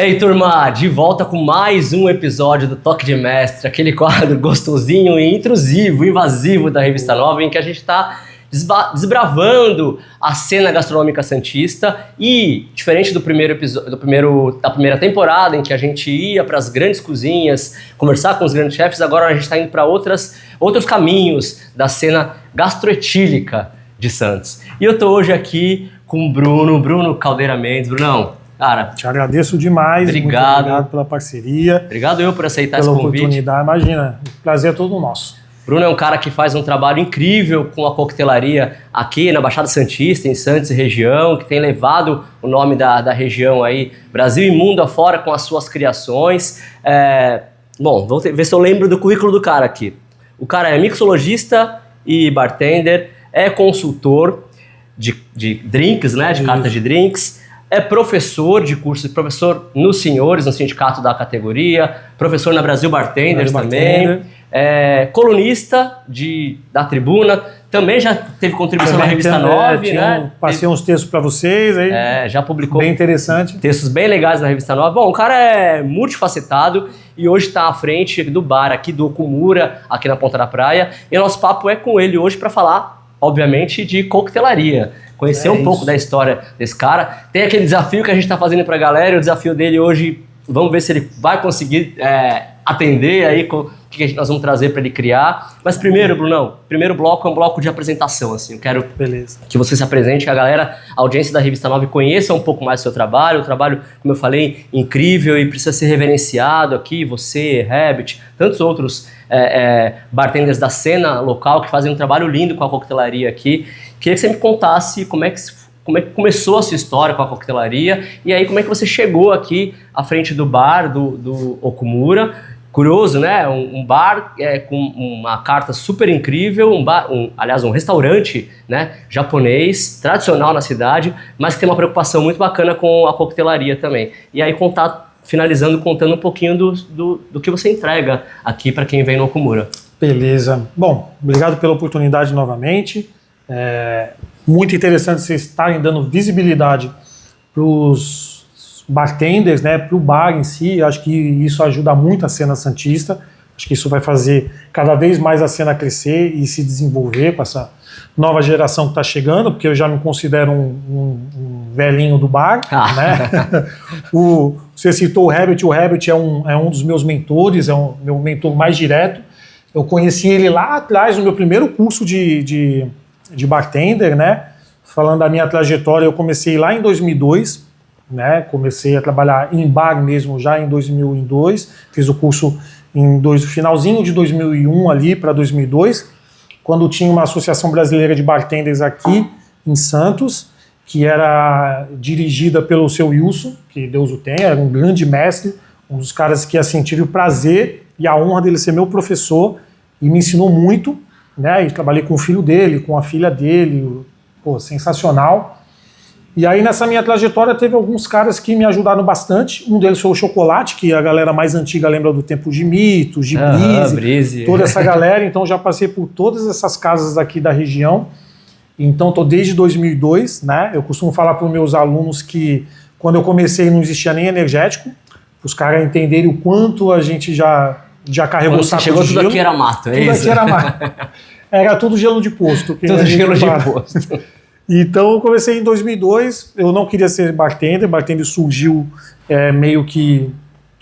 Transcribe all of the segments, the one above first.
E aí, turma, de volta com mais um episódio do Toque de Mestre, aquele quadro gostosinho e intrusivo, invasivo da Revista Nova, em que a gente está desbravando a cena gastronômica santista e, diferente do primeiro episódio, da primeira temporada, em que a gente ia para as grandes cozinhas, conversar com os grandes chefes, agora a gente está indo para outros caminhos da cena gastroetílica de Santos. E eu estou hoje aqui com o Bruno Caldeira Mendes. Brunão, cara, te agradeço demais. Obrigado. Muito obrigado pela parceria. Obrigado eu por aceitar esse convite. Pela oportunidade, imagina. O prazer é todo nosso. Bruno é um cara que faz um trabalho incrível com a coquetelaria aqui na Baixada Santista, em Santos e região, que tem levado o nome da região aí, Brasil e mundo afora, com as suas criações. Bom, vou ver se eu lembro do currículo do cara aqui. O cara é mixologista e bartender, é consultor de drinks, né, de cartas de drinks, é professor de curso, professor nos senhores, no sindicato da categoria, professor na Brasil Bartenders também, colunista da Tribuna, também já teve contribuição na Revista 9, né? Passei uns textos para vocês aí. Já publicou. Bem interessante. Textos bem legais na Revista 9. Bom, o cara é multifacetado e hoje está à frente do bar aqui do Okumura, aqui na Ponta da Praia. E o nosso papo é com ele hoje para falar, obviamente, de coquetelaria. Conhecer um pouco da história desse cara. Tem aquele desafio que a gente está fazendo para a galera, e o desafio dele hoje, vamos ver se ele vai conseguir atender aí com o que nós vamos trazer para ele criar. Mas primeiro, Brunão, primeiro bloco é um bloco de apresentação, assim. Eu quero que você se apresente, que a audiência da Revista 9 conheça um pouco mais do seu trabalho. O trabalho, como eu falei, incrível e precisa ser reverenciado aqui. Você, Herbert, tantos outros bartenders da cena local que fazem um trabalho lindo com a coquetelaria aqui. Queria que você me contasse como é que começou a sua história com a coquetelaria e aí como é que você chegou aqui à frente do bar do Okumura. Curioso, né? Um bar com uma carta super incrível, um restaurante, né, japonês, tradicional na cidade, mas que tem uma preocupação muito bacana com a coquetelaria também. E aí finalizando, contando um pouquinho do que você entrega aqui para quem vem no Okumura. Beleza. Bom, obrigado pela oportunidade novamente. Muito interessante vocês estarem dando visibilidade para os bartenders, né, para o bar em si. Acho que isso ajuda muito a cena santista. Acho que isso vai fazer cada vez mais a cena crescer e se desenvolver com essa nova geração que está chegando, porque eu já me considero um velhinho do bar. Né? Você citou o Herbert é um dos meus mentores, é o meu mentor mais direto. Eu conheci ele lá atrás, no meu primeiro curso de bartender, né? Falando da minha trajetória, eu comecei lá em 2002, né? Comecei a trabalhar em bar mesmo já em 2002, fiz o curso finalzinho de 2001 ali para 2002, quando tinha uma Associação Brasileira de Bartenders aqui em Santos, que era dirigida pelo seu Wilson, que Deus o tenha, era um grande mestre, um dos caras que assim, tive o prazer e a honra dele ser meu professor e me ensinou muito, né? E trabalhei com o filho dele, com a filha dele, sensacional. E aí nessa minha trajetória teve alguns caras que me ajudaram bastante. Um deles foi o Chocolate, que a galera mais antiga lembra do tempo de Mitos, de Brise, toda essa galera. Então já passei por todas essas casas aqui da região. Então estou desde 2002, né? Eu costumo falar para os meus alunos que quando eu comecei não existia nem energético, para os caras entenderem o quanto a gente já carregou saco de gelo. Tudo aqui era mato, tudo isso? Aqui era mato. Era tudo gelo de posto. Tudo gelo de posto. Então eu comecei em 2002, eu não queria ser bartender surgiu meio que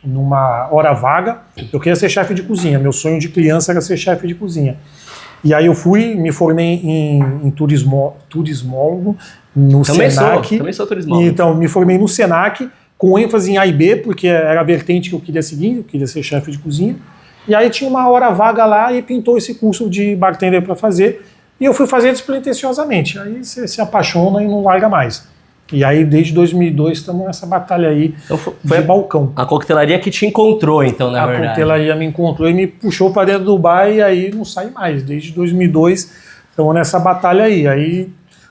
numa hora vaga. Eu queria ser chefe de cozinha, meu sonho de criança era ser chefe de cozinha. E aí eu me formei em turismólogo no Senac. Também sou turismólogo. Então me formei no Senac, com ênfase em A e B, porque era a vertente que eu queria seguir, eu queria ser chefe de cozinha. E aí tinha uma hora vaga lá e pintou esse curso de bartender para fazer. E eu fui fazer despretensiosamente. Aí você se apaixona e não larga mais. E aí, desde 2002, estamos nessa batalha aí então, foi de balcão. A coquetelaria que te encontrou, então, na verdade. A coquetelaria me encontrou e me puxou para dentro do bar e aí não sai mais. Desde 2002, estamos nessa batalha aí. Aí,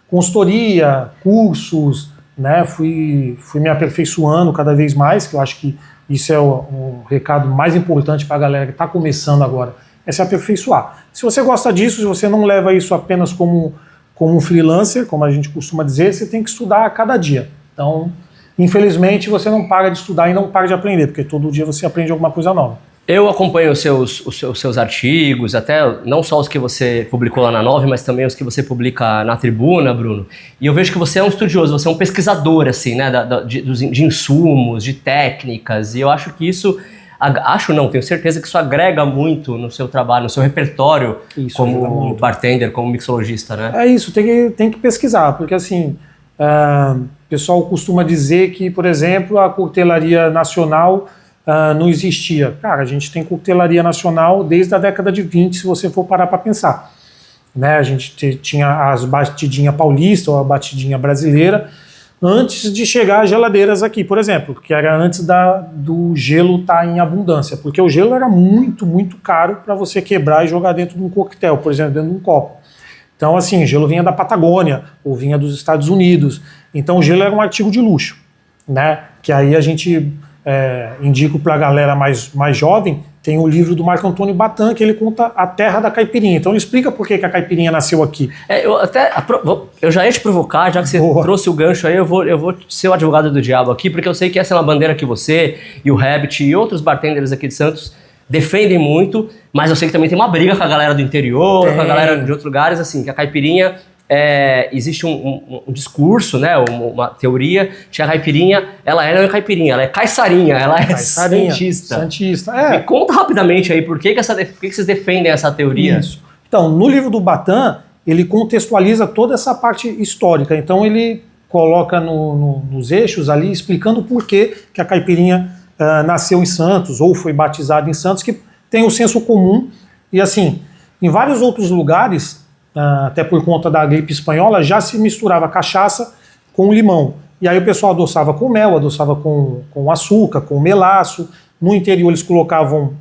consultoria, cursos, né? Fui me aperfeiçoando cada vez mais, que eu acho que isso é o recado mais importante para a galera que está começando agora. É se aperfeiçoar. Se você gosta disso, se você não leva isso apenas como um freelancer, como a gente costuma dizer, você tem que estudar a cada dia. Então, infelizmente você não para de estudar e não para de aprender, porque todo dia você aprende alguma coisa nova. Eu acompanho os seus artigos, até não só os que você publicou lá na 9, mas também os que você publica na Tribuna, Bruno. E eu vejo que você é um estudioso, você é um pesquisador, assim, né, de insumos, de técnicas. E eu acho que isso, tenho certeza que isso agrega muito no seu trabalho, no seu repertório como bartender, como mixologista, né? É isso, tem que pesquisar, porque assim, o pessoal costuma dizer que, por exemplo, a coquetelaria nacional não existia. Cara, a gente tem coquetelaria nacional desde a década de 20, se você for parar para pensar. Né? A gente tinha as batidinha paulista ou a batidinha brasileira, antes de chegar às geladeiras aqui, por exemplo, que era antes do gelo estar em abundância, porque o gelo era muito, muito caro para você quebrar e jogar dentro de um coquetel, por exemplo, dentro de um copo. Então, assim, o gelo vinha da Patagônia, ou vinha dos Estados Unidos. Então, o gelo era um artigo de luxo, né? Que aí a gente... indico para a galera mais jovem, tem o livro do Marco Antônio Battan, que ele conta a terra da caipirinha. Então ele explica por que a caipirinha nasceu aqui. Eu já ia te provocar, já que você trouxe o gancho aí, eu vou ser o advogado do diabo aqui, porque eu sei que essa é uma bandeira que você e o Rabbit e outros bartenders aqui de Santos defendem muito, mas eu sei que também tem uma briga com a galera do interior, com a galera de outros lugares, assim, que a caipirinha... existe um discurso, né, uma teoria que a caipirinha, ela não é caipirinha, ela é caiçarinha, ela é santista. Me conta rapidamente aí, por que vocês defendem essa teoria? Isso. Então, no livro do Battan, ele contextualiza toda essa parte histórica, então ele coloca nos eixos ali, explicando por que a caipirinha nasceu em Santos, ou foi batizada em Santos, que tem o senso comum, e assim, em vários outros lugares... até por conta da gripe espanhola, já se misturava cachaça com limão. E aí o pessoal adoçava com mel, adoçava com açúcar, com melaço. No interior eles colocavam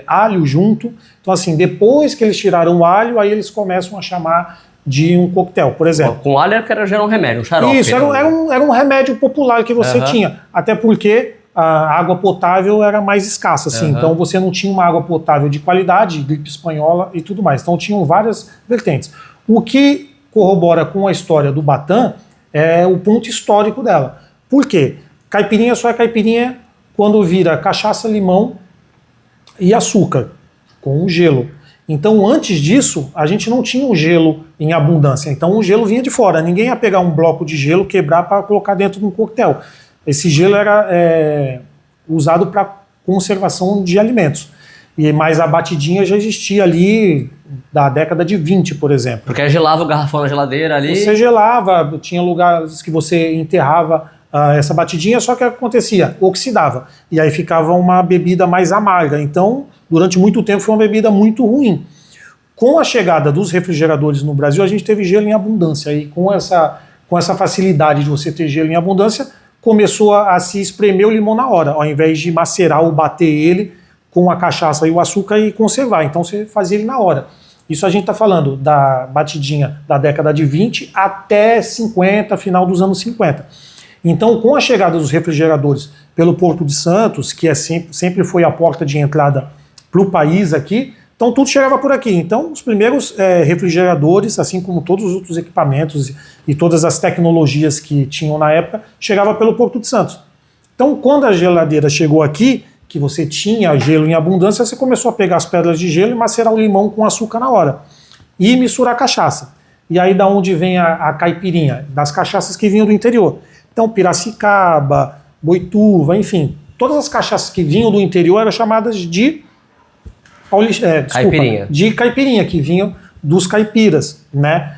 alho junto. Então assim, depois que eles tiraram o alho, aí eles começam a chamar de um coquetel, por exemplo. Com alho já era um remédio, um xarope. Isso, era um remédio popular que você tinha. Até porque a água potável era mais escassa, assim, então você não tinha uma água potável de qualidade, gripe espanhola e tudo mais. Então tinham várias vertentes. O que corrobora com a história do Battan é o ponto histórico dela. Por quê? Caipirinha só é caipirinha quando vira cachaça, limão e açúcar, com o gelo. Então antes disso, a gente não tinha o gelo em abundância, então o gelo vinha de fora. Ninguém ia pegar um bloco de gelo, quebrar para colocar dentro de um coquetel. Esse gelo era usado para conservação de alimentos. Mas a batidinha já existia ali da década de 20, por exemplo. Porque gelava o garrafão na geladeira ali? Você gelava, tinha lugares que você enterrava essa batidinha, só que acontecia, oxidava. E aí ficava uma bebida mais amarga. Então, durante muito tempo foi uma bebida muito ruim. Com a chegada dos refrigeradores no Brasil, a gente teve gelo em abundância. E com essa facilidade de você ter gelo em abundância, começou a se espremer o limão na hora, ao invés de macerar ou bater ele com a cachaça e o açúcar e conservar. Então você fazia ele na hora. Isso a gente está falando da batidinha da década de 20 até 50, final dos anos 50. Então, com a chegada dos refrigeradores pelo Porto de Santos, que sempre foi a porta de entrada para o país aqui, então tudo chegava por aqui. Então, os primeiros refrigeradores, assim como todos os outros equipamentos e todas as tecnologias que tinham na época, chegava pelo Porto de Santos. Então, quando a geladeira chegou aqui, que você tinha gelo em abundância, você começou a pegar as pedras de gelo e macerar o limão com açúcar na hora. E misturar cachaça. E aí da onde vem a caipirinha? Das cachaças que vinham do interior. Então, Piracicaba, Boituva, enfim, todas as cachaças que vinham do interior eram chamadas de caipirinha. De caipirinha, que vinham dos caipiras, né?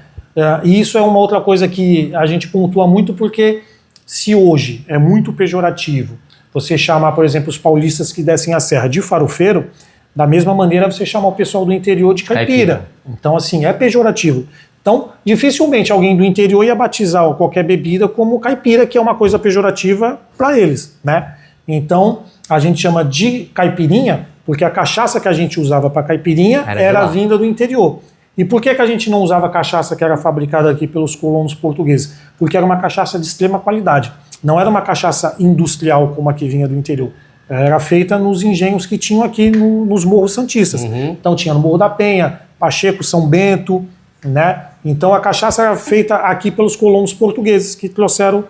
E isso é uma outra coisa que a gente pontua muito, porque se hoje é muito pejorativo você chamar, por exemplo, os paulistas que descem a serra de farofeiro, da mesma maneira você chama o pessoal do interior de caipira. Então, assim, é pejorativo. Então, dificilmente alguém do interior ia batizar qualquer bebida como caipira, que é uma coisa pejorativa para eles, né? Então, a gente chama de caipirinha porque a cachaça que a gente usava para caipirinha era vinda do interior. E por que a gente não usava cachaça que era fabricada aqui pelos colonos portugueses? Porque era uma cachaça de extrema qualidade. Não era uma cachaça industrial como a que vinha do interior. Era feita nos engenhos que tinham aqui nos morros santistas. Então tinha no Morro da Penha, Pacheco, São Bento, né? Então a cachaça era feita aqui pelos colonos portugueses que trouxeram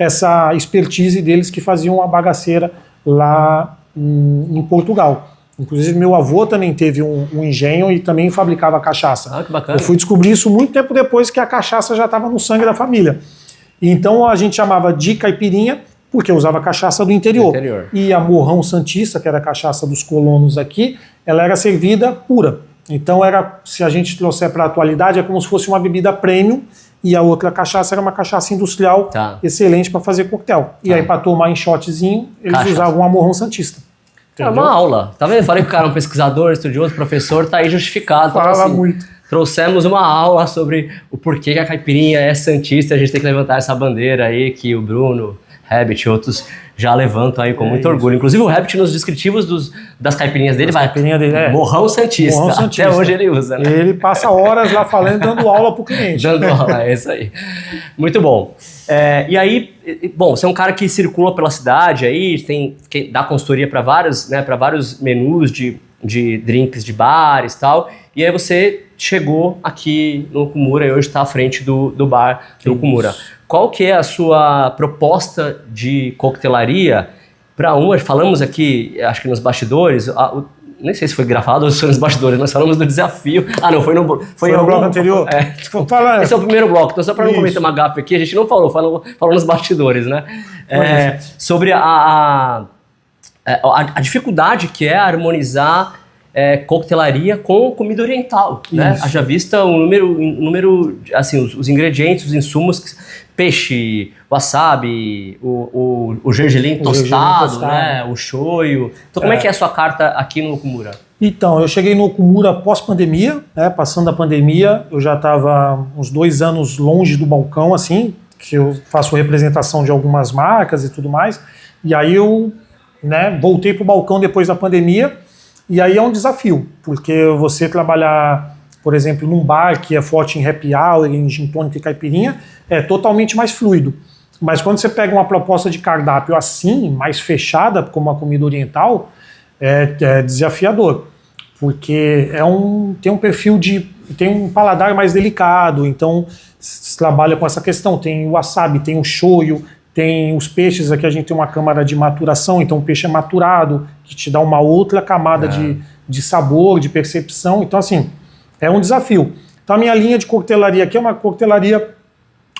essa expertise deles que faziam a bagaceira lá em Portugal. Inclusive, meu avô também teve um engenho e também fabricava cachaça. Ah, que bacana. Eu fui descobrir isso muito tempo depois que a cachaça já estava no sangue da família. Então, a gente chamava de caipirinha porque usava cachaça do interior. E a Morrão Santista, que era a cachaça dos colonos aqui, ela era servida pura. Então, se a gente trouxer para a atualidade, é como se fosse uma bebida premium, e a outra cachaça era uma cachaça industrial excelente para fazer coquetel. E aí, para tomar em shotzinho, eles usavam a Morrão Santista. É uma aula, tá vendo? Falei que o cara é um pesquisador, estudioso, professor, tá aí justificado. Fala assim, muito. Trouxemos uma aula sobre o porquê que a caipirinha é santista, a gente tem que levantar essa bandeira aí que o Bruno, Habit e outros já levantam aí com muito orgulho. Inclusive o Habit nos descritivos das caipirinhas dele Morrão Santista. Morrão Santista. Até hoje ele usa, né? Ele passa horas lá falando, dando aula pro cliente. Dando aula, é isso aí. Muito bom. E aí, bom, você é um cara que circula pela cidade aí, dá consultoria para vários menus de drinks de bares e tal, e aí você chegou aqui no Okumura e hoje está à frente do bar do Okumura. Qual que é a sua proposta de coquetelaria para falamos aqui, acho que nos bastidores, nem sei se foi gravado ou se foi nos bastidores, nós falamos do desafio. Não, foi no bloco anterior. Esse é o primeiro bloco, então só para não cometer uma gafe aqui, a gente não falou nos bastidores, né? Sobre a dificuldade que é harmonizar coquetelaria com comida oriental, né? Haja vista o número, assim, os ingredientes, os insumos, peixe, wasabi, o gergelim tostado, né? O shoyu. Então, como é que é a sua carta aqui no Okumura? Então, eu cheguei no Okumura pós-pandemia, né? Passando a pandemia, eu já estava uns 2 anos longe do balcão, assim, que eu faço representação de algumas marcas e tudo mais, e aí eu, né, voltei para o balcão depois da pandemia. E aí é um desafio, porque você trabalhar, por exemplo, num bar que é forte em happy hour, em gin tônica e caipirinha, é totalmente mais fluido. Mas quando você pega uma proposta de cardápio assim, mais fechada, como a comida oriental, é desafiador. Porque tem um perfil tem um paladar mais delicado, então se trabalha com essa questão. Tem o wasabi, tem o shoyu, tem os peixes, aqui a gente tem uma câmara de maturação, então o peixe é maturado, que te dá uma outra camada de sabor, de percepção. Então, assim, é um desafio. Então, a minha linha de coquetelaria aqui é uma coquetelaria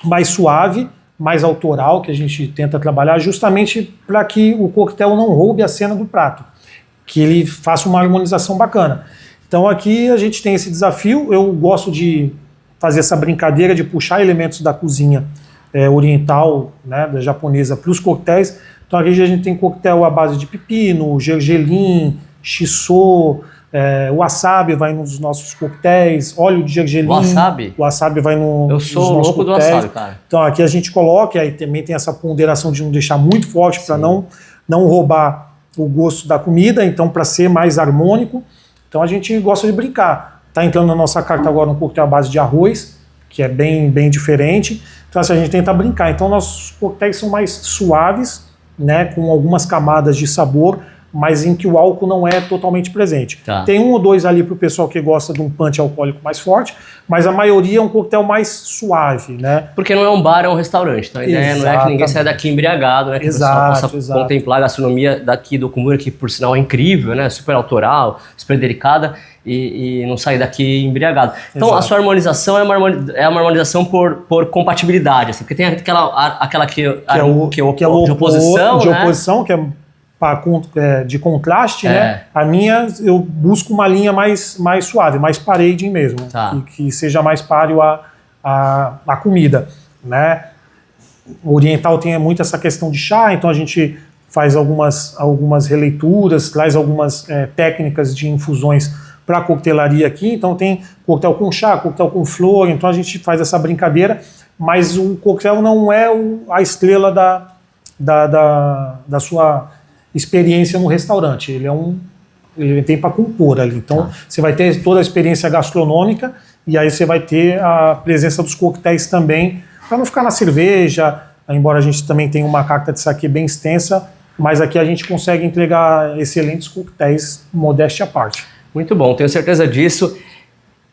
mais suave, mais autoral, que a gente tenta trabalhar justamente para que o coquetel não roube a cena do prato, que ele faça uma harmonização bacana. Então, aqui a gente tem esse desafio. Eu gosto de fazer essa brincadeira de puxar elementos da cozinha oriental, né, da japonesa, para os coquetéis. Então aqui a gente tem coquetel à base de pepino, gergelim, shiso, wasabi vai nos nossos coquetéis, óleo de gergelim. Wasabi vai no Eu sou louco do wasabi, cara. Então aqui a gente coloca, e aí também tem essa ponderação de não deixar muito forte para não roubar o gosto da comida, então para ser mais harmônico. Então a gente gosta de brincar. Está entrando na nossa carta agora um coquetel à base de arroz, que é bem diferente. Então assim, a gente tenta brincar. Então nossos coquetéis são mais suaves, né, com algumas camadas de sabor, mas em que o álcool não é totalmente presente. Tem 1 ou 2 ali para o pessoal que gosta de um punch alcoólico mais forte, mas a maioria é um coquetel mais suave, né? Porque não é um bar, é um restaurante. Então a ideia não é que ninguém saia daqui embriagado, né? Que o pessoal possa contemplar a gastronomia daqui do Okumura, que por sinal é incrível, né? Super autoral, super delicada, e não sair daqui embriagado. Então a sua harmonização é uma harmonização por compatibilidade, assim, porque tem aquela que é de oposição, de oposição, que é de contraste, né? A minha, eu busco uma linha mais suave, mais pareding mesmo, que seja mais páreo à comida, né? O oriental tem muito essa questão de chá, então a gente faz algumas releituras, traz algumas técnicas de infusões para a coquetelaria aqui. Então tem coquetel com chá, coquetel com flor, então a gente faz essa brincadeira, mas o coquetel não é a estrela da sua experiência no restaurante. Ele tem para compor ali. Então você vai ter toda a experiência gastronômica e aí você vai ter a presença dos coquetéis também, para não ficar na cerveja, embora a gente também tenha uma carta de saquê bem extensa, mas aqui a gente consegue entregar excelentes coquetéis, modéstia à parte. Muito bom, tenho certeza disso.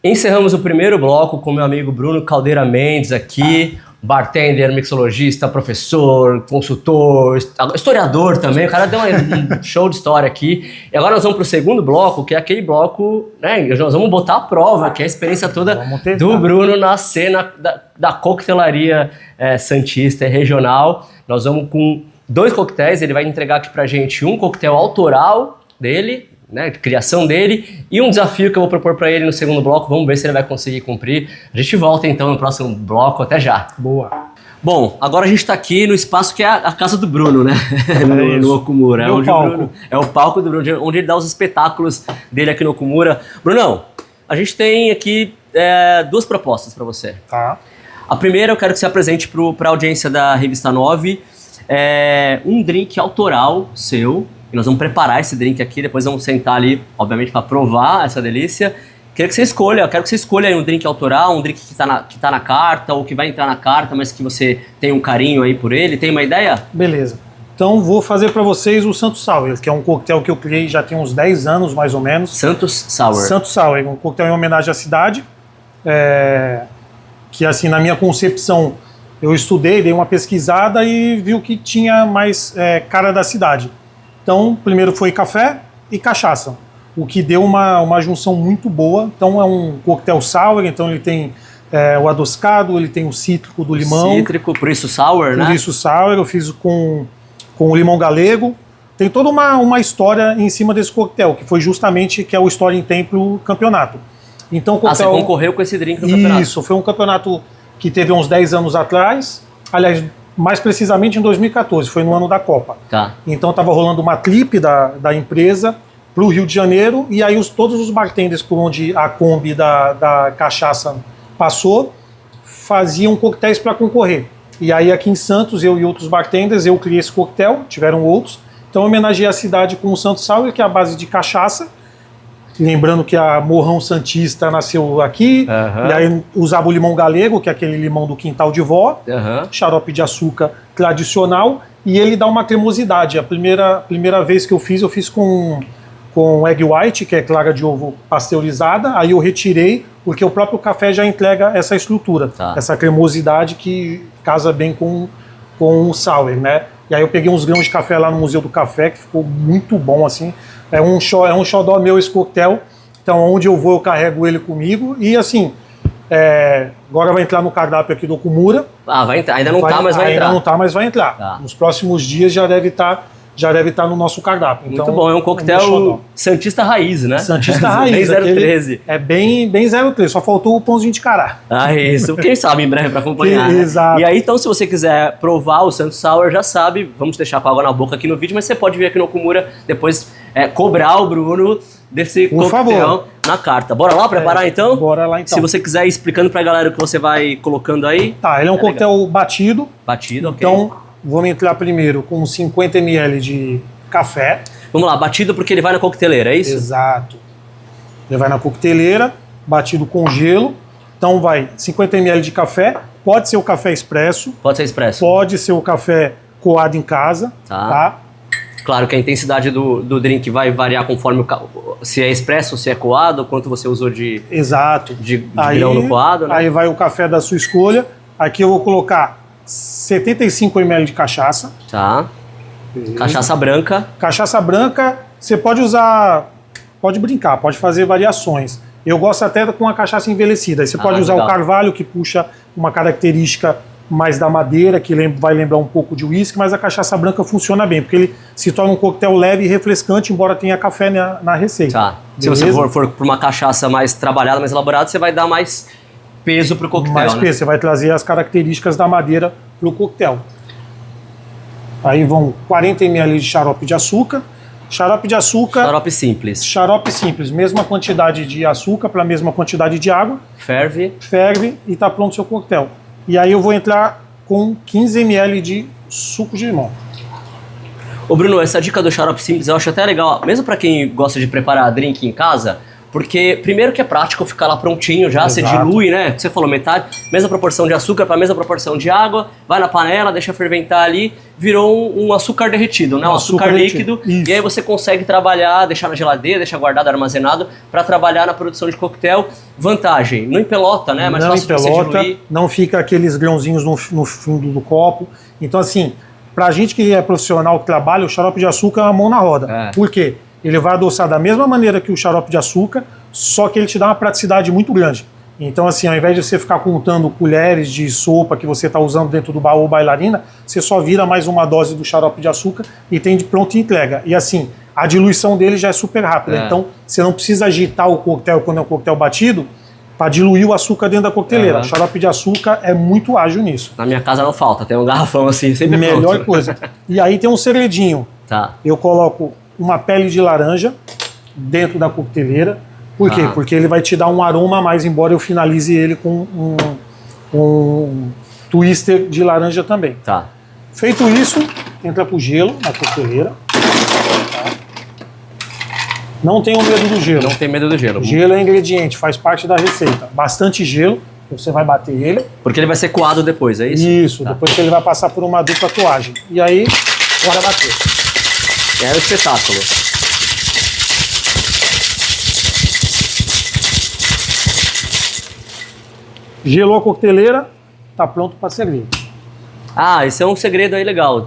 Encerramos o primeiro bloco com meu amigo Bruno Caldeira Mendes aqui, bartender, mixologista, professor, consultor, historiador também. O cara deu um show de história aqui. E agora nós vamos para o segundo bloco, que é aquele bloco, né? Nós vamos botar à prova, que é a experiência toda do Bruno na cena da coquetelaria santista e regional. Nós vamos com 2 coquetéis, ele vai entregar aqui pra gente um coquetel autoral dele, né, de criação dele, e um desafio que eu vou propor para ele no segundo bloco. Vamos ver se ele vai conseguir cumprir. A gente volta então no próximo bloco. Até já. Boa. Bom, agora a gente está aqui no espaço que é a casa do Bruno, né? No Okumura. É o palco. É o palco do Bruno, onde ele dá os espetáculos dele aqui no Okumura. Brunão, a gente tem aqui 2 propostas para você. Tá. A primeira, eu quero que você apresente para a audiência da Revista 9 um drink autoral seu. E nós vamos preparar esse drink aqui, depois vamos sentar ali, obviamente, para provar essa delícia. Quero que você escolha aí um drink autoral, um drink que tá na carta, ou que vai entrar na carta, mas que você tem um carinho aí por ele. Tem uma ideia? Beleza. Então vou fazer para vocês o Santos Sour, que é um coquetel que eu criei já tem uns 10 anos, mais ou menos. Santos Sour. Santos Sour, um coquetel em homenagem à cidade, que assim, na minha concepção, eu estudei, dei uma pesquisada e vi o que tinha mais cara da cidade. Então, primeiro foi café e cachaça, o que deu uma junção muito boa. Então é um coquetel sour, então ele tem o adocicado, ele tem o cítrico do limão. Cítrico, por isso sour, né? Por isso sour, eu fiz com o limão galego. Tem toda uma história em cima desse coquetel, que foi justamente que é o História em Tempo campeonato. Então, o coquetel, você concorreu com esse drink no campeonato? Isso, foi um campeonato que teve uns 10 anos atrás, aliás, mais precisamente em 2014, foi no ano da Copa. Tá. Então estava rolando uma clipe da empresa para o Rio de Janeiro, e aí todos os bartenders por onde a Kombi da cachaça passou, faziam coquetéis para concorrer. E aí aqui em Santos, eu e outros bartenders, eu criei esse coquetel, tiveram outros. Então eu homenageei a cidade com o Santos Sour, que é a base de cachaça. Lembrando que a Morrão Santista nasceu aqui, e aí usava o limão galego, que é aquele limão do quintal de vó, xarope de açúcar tradicional, e ele dá uma cremosidade. A primeira vez que eu fiz com egg white, que é clara de ovo pasteurizada, aí eu retirei, porque o próprio café já entrega essa estrutura, essa cremosidade que casa bem com o sour, né? E aí eu peguei uns grãos de café lá no Museu do Café, que ficou muito bom, assim. É um xodó meu esse coquetel, então onde eu vou eu carrego ele comigo. E assim, agora vai entrar no cardápio aqui do Okumura. Ah, vai entrar, ainda não tá, mas vai entrar. Ainda não tá, mas vai entrar. Tá. Nos próximos dias já deve estar no nosso cardápio. Muito bom, é um coquetel Santista Raiz, né? Santista Raiz. Bem 013. É bem 013, só faltou o pãozinho de cará. Ah, isso. Quem sabe em breve para acompanhar. Exato. Né? E aí, então, se você quiser provar o Santos Sour, já sabe, vamos deixar com água na boca aqui no vídeo, mas você pode vir aqui no Okumura depois cobrar o Bruno desse coquetel na carta. Bora lá preparar então? Bora lá então. Se você quiser ir explicando pra galera o que você vai colocando aí. Tá, ele é um coquetel batido. Batido, ok. Então, vamos entrar primeiro com 50 ml de café. Vamos lá, batido porque ele vai na coqueteleira, é isso? Exato. Ele vai na coqueteleira, batido com gelo. Então vai 50 ml de café. Pode ser o café expresso. Pode ser expresso. Pode ser o café coado em casa. Tá? Claro que a intensidade do drink vai variar conforme se é expresso, se é coado, quanto você usou de grão no coado, né? Aí vai o café da sua escolha. Aqui eu vou colocar 75 ml de cachaça. Tá. Cachaça branca. Cachaça branca, você pode usar, pode brincar, pode fazer variações. Eu gosto até com a cachaça envelhecida. Aí você pode usar o carvalho, que puxa uma característica mais da madeira, que vai lembrar um pouco de uísque, mas a cachaça branca funciona bem, porque ele se torna um coquetel leve e refrescante, embora tenha café na receita. Tá. Se você for para uma cachaça mais trabalhada, mais elaborada, você vai dar mais peso pro coquetel, mais peso, você vai trazer as características da madeira pro coquetel. Aí vão 40 ml de xarope de açúcar. Xarope de açúcar... Xarope simples. Xarope simples. Mesma quantidade de açúcar para a mesma quantidade de água. Ferve. Ferve e está pronto o seu coquetel. E aí eu vou entrar com 15 ml de suco de limão. Ô Bruno, essa dica do xarope simples eu acho até legal. Mesmo para quem gosta de preparar drink em casa, Porque, primeiro que é prático ficar lá prontinho já, você Exato. dilui, né? Você falou metade, mesma proporção de açúcar para mesma proporção de água, vai na panela, deixa ferventar ali, virou um açúcar derretido, né? Um açúcar líquido. Isso. E aí você consegue trabalhar, deixar na geladeira, deixar guardado, armazenado, para trabalhar na produção de coquetel. Vantagem, não empelota, né? Mais não fácil de você empelota, diluir. não fica aqueles grãozinhos no fundo do copo. Então, assim, pra gente que é profissional que trabalha, o xarope de açúcar é uma mão na roda. É. Por quê? Ele vai adoçar da mesma maneira que o xarope de açúcar, só que ele te dá uma praticidade muito grande. Então, assim, ao invés de você ficar contando colheres de sopa que você está usando dentro do baú bailarina, você só vira mais uma dose do xarope de açúcar e tem de pronto e entrega. E assim, a diluição dele já é super rápida. É. Então, você não precisa agitar o coquetel quando é um coquetel batido para diluir o açúcar dentro da coqueteleira. Uhum. O xarope de açúcar é muito ágil nisso. Na minha casa não falta, tem um garrafão assim, sempre Melhor pronto. coisa. E aí tem um segredinho. Tá. Eu coloco uma pele de laranja dentro da coqueteleira. Por quê? Ah. Porque ele vai te dar um aroma a mais, embora eu finalize ele com um twister de laranja também. Tá. Feito isso, entra pro gelo na coqueteleira. Tá? Não tenham medo do gelo. Não tem medo do gelo. O gelo é ingrediente, faz parte da receita. Bastante gelo, você vai bater ele. Porque ele vai ser coado depois, é isso? Isso, Tá. depois que ele vai passar por uma dupla coagem. E aí, bora bater. É o espetáculo. Gelou a coqueteleira, tá pronto para servir. Ah, esse é um segredo aí legal.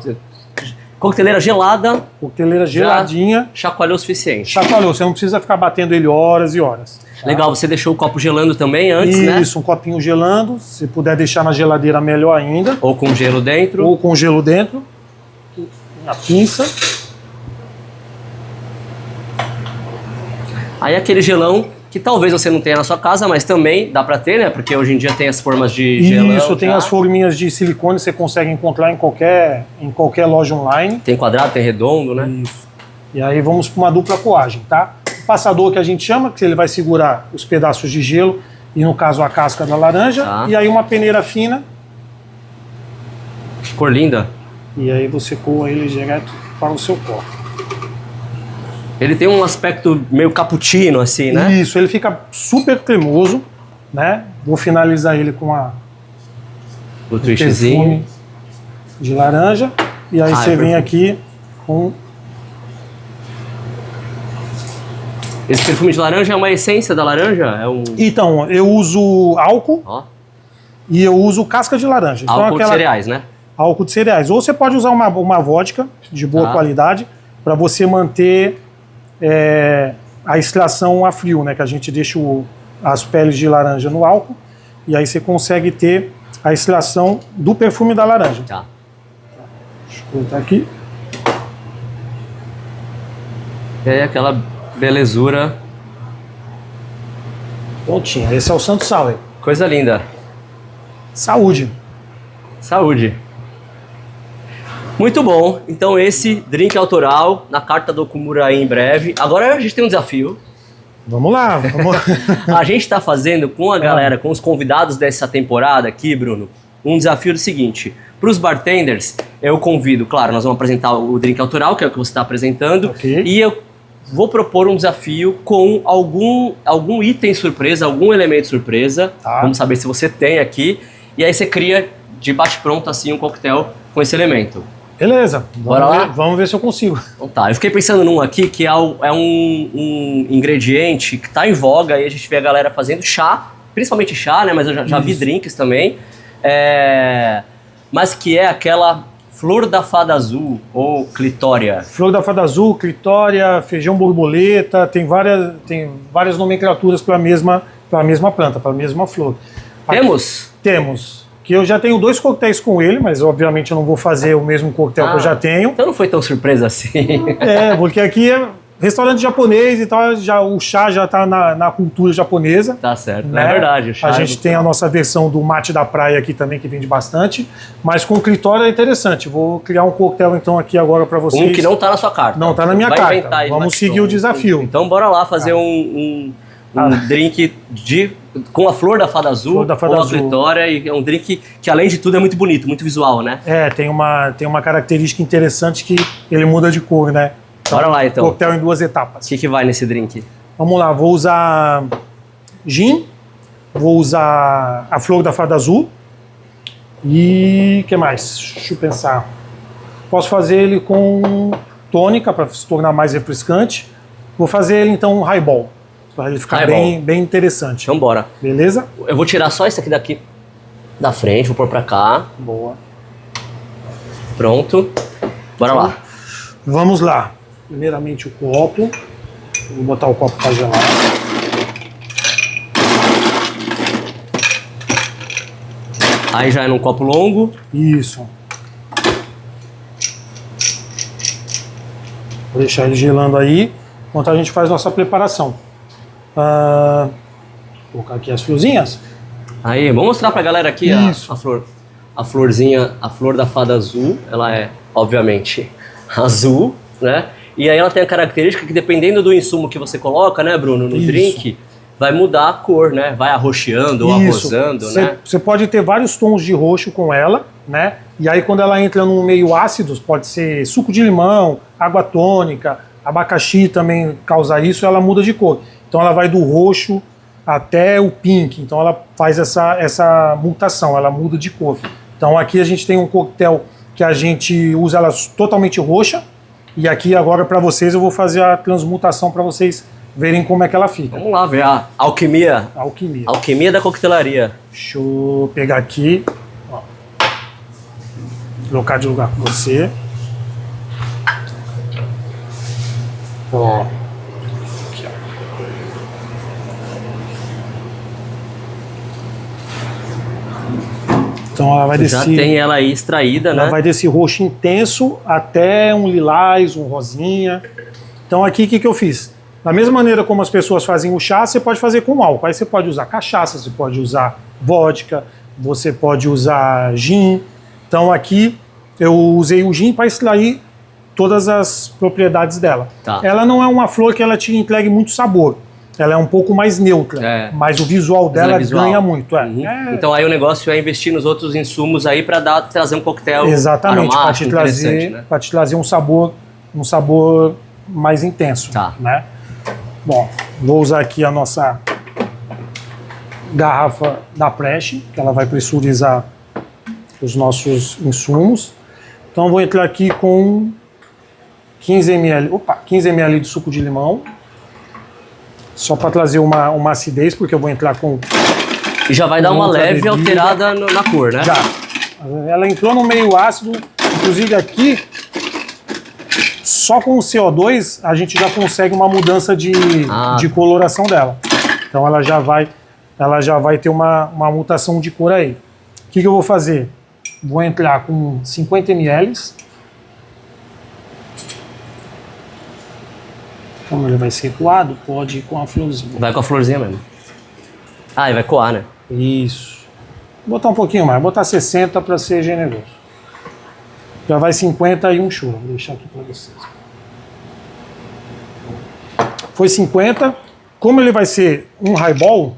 Coqueteleira gelada, Coqueteleira geladinha, chacoalhou o suficiente. chacoalhou, você não precisa ficar batendo ele horas e horas. Tá? Legal, você deixou o copo gelando também antes, né? Isso, um copinho gelando, se puder deixar na geladeira melhor ainda, Ou com gelo dentro. ou com gelo dentro, a pinça. Aí aquele gelão que talvez você não tenha na sua casa, mas também dá pra ter, né? Porque hoje em dia tem as formas de gelão. Isso, tem já. as forminhas de silicone, você consegue encontrar em qualquer loja online. Tem quadrado, tem redondo, né? Isso. E aí vamos para uma dupla coagem, tá? O passador que a gente chama, que ele vai segurar os pedaços de gelo e no caso a casca da laranja. Tá. E aí uma peneira fina Que cor linda. e aí você coa ele direto para o seu copo. Ele tem um aspecto meio cappuccino, assim, né? Isso, ele fica super cremoso, né? Vou finalizar ele com O um twistzinho. perfume de laranja e aí Ah, você é vem perfume. aqui com Esse perfume de laranja é uma essência da laranja? É um... então eu uso álcool Ó, e eu uso casca de laranja. Então álcool de cereais, né? álcool de cereais. Ou você pode usar uma vodka de boa Tá. qualidade para você manter a extração a frio, né? Que a gente deixa as peles de laranja no álcool e aí você consegue ter a extração do perfume da laranja. Tá. Deixa eu botar aqui. E aí aquela belezura. Prontinho. Esse é o Santo Sour. Coisa linda. Saúde. Saúde. Muito bom. Então esse drink autoral na carta do Okumura aí em breve. Agora a gente tem um desafio. Vamos lá. Vamos... A gente está fazendo com a galera, com os convidados dessa temporada aqui, Bruno, um desafio do seguinte. Para os bartenders, eu convido, claro, nós vamos apresentar o drink autoral, que é o que você está apresentando, Ok. e eu vou propor um desafio com algum item surpresa, algum elemento surpresa. Tá. Vamos saber se você tem aqui. E aí você cria de bate-pronto assim um coquetel com esse elemento. Beleza. Bora lá? Vamos ver se eu consigo. Então tá, eu fiquei pensando num aqui que é um ingrediente que tá em voga e a gente vê a galera fazendo chá, principalmente chá, né? Mas eu já vi Isso. drinks também. Mas que é aquela flor da fada azul ou clitória. Flor da fada azul, clitória, feijão borboleta, tem várias nomenclaturas para a mesma planta, para a mesma flor. Temos? Temos. Que eu já tenho 2 coquetéis com ele, mas obviamente eu não vou fazer o mesmo coquetel que eu já tenho. Então não foi tão surpresa assim. Porque aqui é restaurante japonês e tal, o chá já está na cultura japonesa. Tá certo, Né? é verdade. O chá A é gente muito tem a bom. nossa versão do mate da praia aqui também, que vende bastante. Mas com clitória é interessante. Vou criar um coquetel então aqui agora para vocês. Um que não tá na sua carta. Não tá na minha Vai carta. inventar aí Vamos mais seguir som. o desafio. Então bora lá fazer um drink com a flor da fada azul, Flor da fada ou a azul. clitória, e é um drink que além de tudo é muito bonito, muito visual, né? Tem uma característica interessante que ele muda de cor, né? Bora lá então. Coquetel em 2 etapas. O que vai nesse drink? Vamos lá, vou usar gin, vou usar a flor da fada azul e o que mais? Deixa eu pensar. Posso fazer ele com tônica para se tornar mais refrescante. Vou fazer ele então um highball, para ele ficar bem interessante. Então bora. Beleza? Eu vou tirar só esse aqui daqui da frente, vou pôr pra cá. Boa. Pronto. Bora lá. Vamos lá. Primeiramente o copo. Vou botar o copo para gelar. Aí já é num copo longo. Isso. Vou deixar ele gelando aí, enquanto a gente faz nossa preparação. Vou colocar aqui as florzinhas. Aí, vamos mostrar pra galera aqui Isso. a flor. A florzinha, a flor da fada azul, ela é, obviamente, azul, né? E aí ela tem a característica que dependendo do insumo que você coloca, né, Bruno, no Isso. drink, vai mudar a cor, né? Vai arroxeando ou arrosando, né? Você pode ter vários tons de roxo com ela, né? E aí quando ela entra num meio ácido, pode ser suco de limão, água tônica, abacaxi também causa isso, ela muda de cor. Então ela vai do roxo até o pink, então ela faz essa mutação, ela muda de cor. Então aqui a gente tem um coquetel que a gente usa ela totalmente roxa, e aqui agora para vocês eu vou fazer a transmutação para vocês verem como é que ela fica. Vamos lá ver a alquimia. Alquimia. Alquimia da coquetelaria. Deixa eu pegar aqui, ó. Colocar de lugar com você. Ó. Aqui, ó. Então ela vai Já descer. tem ela aí extraída, Ela né? vai desse roxo intenso até um lilás, um rosinha. Então aqui o que eu fiz? Da mesma maneira como as pessoas fazem o chá, você pode fazer com álcool. Aí você pode usar cachaça, você pode usar vodka, você pode usar gin. Então aqui eu usei o gin para extrair todas as propriedades dela. Tá. Ela não é uma flor que ela te entregue muito sabor. Ela é um pouco mais neutra, mas o visual dela ganha muito. Uhum. Então aí o negócio é investir nos outros insumos aí para trazer um coquetel exatamente, para te interessante, né? Para te trazer um sabor mais intenso. Tá. Né? Bom, vou usar aqui a nossa garrafa da Preste, que ela vai pressurizar os nossos insumos. Então vou entrar aqui com 15 ml de suco de limão. Só para trazer uma acidez, porque eu vou entrar com... E já vai dar uma leve bebida. alterada na cor, né? Já. Ela entrou no meio ácido, inclusive aqui, só com o CO2 a gente já consegue uma mudança de coloração dela. Então ela já vai ter uma mutação de cor aí. O que eu vou fazer? Vou entrar com 50 ml. Como ele vai ser coado, pode ir com a florzinha. Vai com a florzinha mesmo. Ah, e vai coar, né? Isso. Vou botar um pouquinho mais, vou botar 60 para ser generoso. Já vai 50 e um show. Vou deixar aqui para vocês. Foi 50. Como ele vai ser um highball,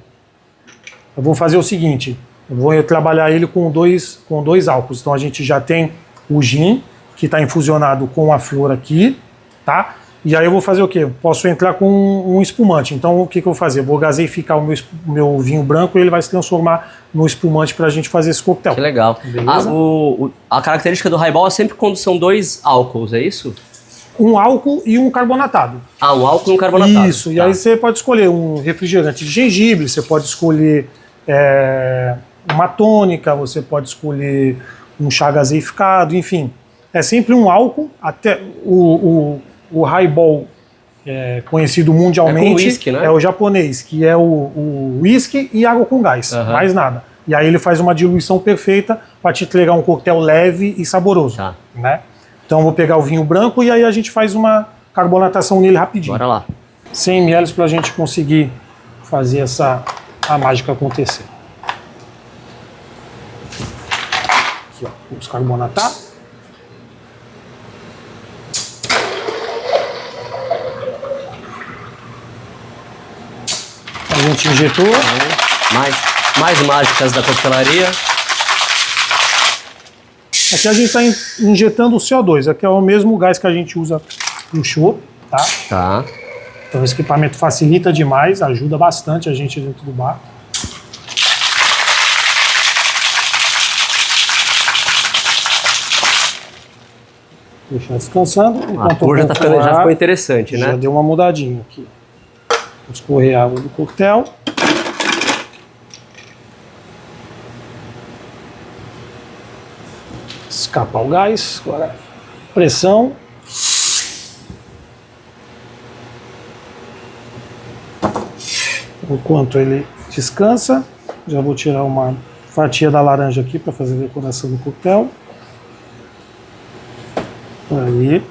eu vou fazer o seguinte. Eu vou trabalhar ele com dois álcools. Então a gente já tem o gin, que está infusionado com a flor aqui, tá? E aí eu vou fazer o quê? Eu posso entrar com um espumante. Então o que eu vou fazer? Eu vou gaseificar o meu vinho branco e ele vai se transformar no espumante para a gente fazer esse coquetel. Que legal. A característica do highball é sempre quando são dois álcools, é isso? Um álcool e um carbonatado. Ah, um álcool e um carbonatado. Isso, e aí você pode escolher um refrigerante de gengibre, você pode escolher uma tônica, você pode escolher um chá gaseificado, enfim. É sempre um álcool, até o highball conhecido mundialmente whisky, né? É o japonês, que é o whisky e água com gás, mais nada. E aí ele faz uma diluição perfeita para te entregar um coquetel leve e saboroso. Tá. Né? Então eu vou pegar o vinho branco e aí a gente faz uma carbonatação nele rapidinho. Bora lá. 100 ml para a gente conseguir fazer a mágica acontecer. Aqui, ó, vamos carbonatar. A gente injetou. Mais mágicas da coquetelaria. Aqui a gente está injetando o CO2. Aqui é o mesmo gás que a gente usa no chopp, tá? Tá. Então esse equipamento facilita demais, ajuda bastante a gente dentro do bar. Deixar descansando. A cor já ficou interessante, né? Já deu uma mudadinha aqui. Vamos escorrer a água do coquetel. Escapar o gás. Agora, pressão. Enquanto ele descansa, já vou tirar uma fatia da laranja aqui para fazer a decoração do coquetel. Aí.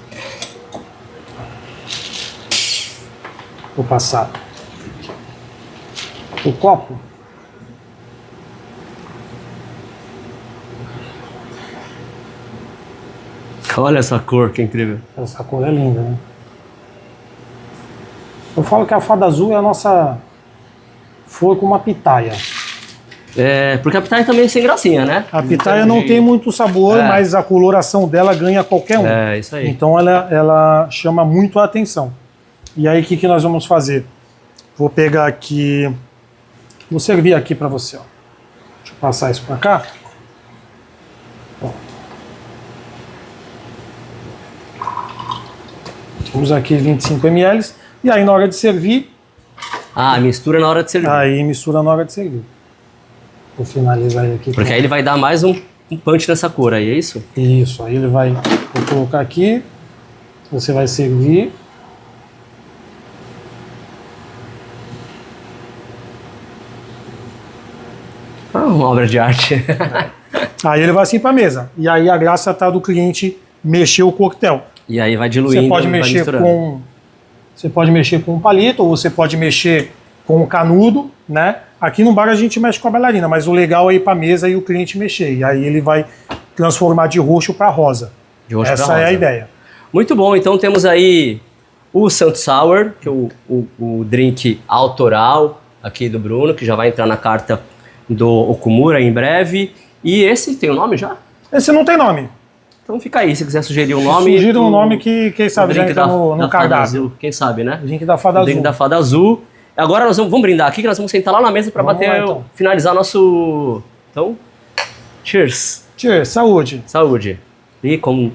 Vou passar o copo. Olha essa cor, que incrível. Essa cor é linda, né? Eu falo que a fada azul é a nossa flor com uma pitaia. É, porque a pitaia também é sem gracinha, né? A pitaia não tem muito sabor, mas a coloração dela ganha qualquer um. É, isso aí. Então ela chama muito a atenção. E aí o que nós vamos fazer? Vou pegar aqui, vou servir aqui para você. Ó. Deixa eu passar isso para cá. Ó. Temos aqui 25 ml. E aí na hora de servir... Ah, mistura na hora de servir. Aí mistura na hora de servir. Vou finalizar ele aqui. Porque aí ele vai dar mais um punch nessa cor aí, é isso? Isso, aí ele vai... Vou colocar aqui. Você vai servir. Ah, uma obra de arte. Aí ele vai assim para a mesa. E aí a graça está do cliente mexer o coquetel. E aí vai diluindo. Você pode mexer com um palito, ou você pode mexer com um canudo, né? Aqui no bar a gente mexe com a bailarina, mas o legal é ir para a mesa e o cliente mexer. E aí ele vai transformar de roxo para rosa. De roxo Essa pra rosa. é a ideia. Muito bom, então temos aí o Santo Sour, que é o drink autoral aqui do Bruno, que já vai entrar na carta do Okumura em breve. E esse tem o nome já? Esse não tem nome. Então fica aí, se quiser sugerir um nome. Sugira um nome que, quem sabe, já entra no cardápio. Quem sabe, né? Drink da Fada O drink Azul. da Fada Azul. Agora nós vamos brindar aqui, que nós vamos sentar lá na mesa para bater, lá, então. finalizar nosso... Então, cheers. Cheers, saúde. Saúde. E como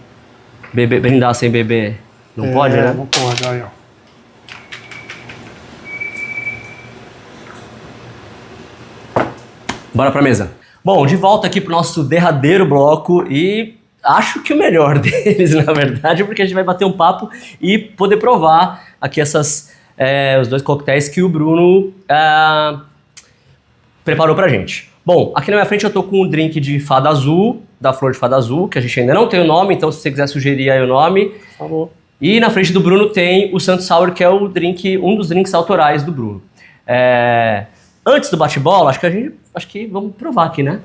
brindar sem beber não pode, né? Não pode, aí, ó. Bora pra mesa. Bom, de volta aqui pro nosso derradeiro bloco e acho que o melhor deles, na verdade, porque a gente vai bater um papo e poder provar aqui os dois coquetéis que o Bruno preparou pra gente. Bom, aqui na minha frente eu tô com um drink de fada azul, da flor de fada azul, que a gente ainda não tem o nome, então se você quiser sugerir aí o nome. Por favor. E na frente do Bruno tem o Santo Sour, que é um dos drinks autorais do Bruno. Antes do bate-bola, acho que vamos provar aqui, né?